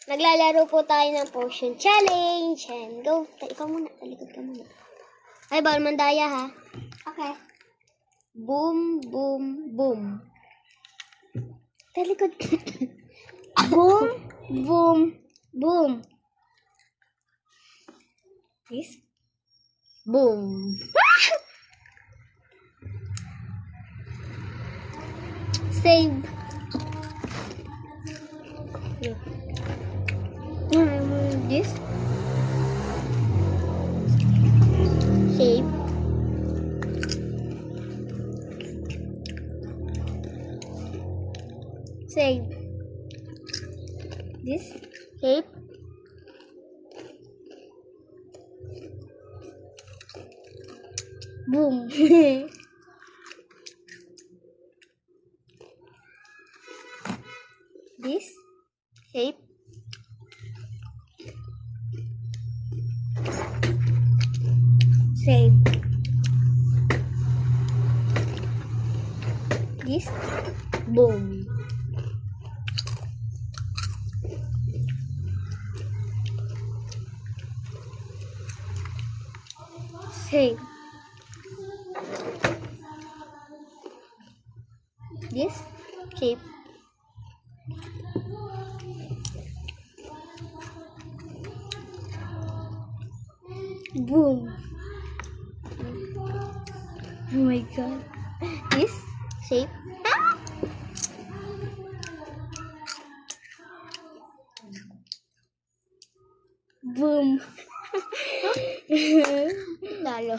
Naglalaro po tayo ng potion challenge. And go. Ikaw muna. Talikod ka muna. Ay, bawal mandaya ha. Okay. Boom, boom, boom. Talikod. Boom, boom, boom. This. Boom. Save. This. Save. Save. This. Save. Boom. This shape. Save. This. Boom. Save. This shape. Boom. Oh my god. This shape. Boom. Lalo.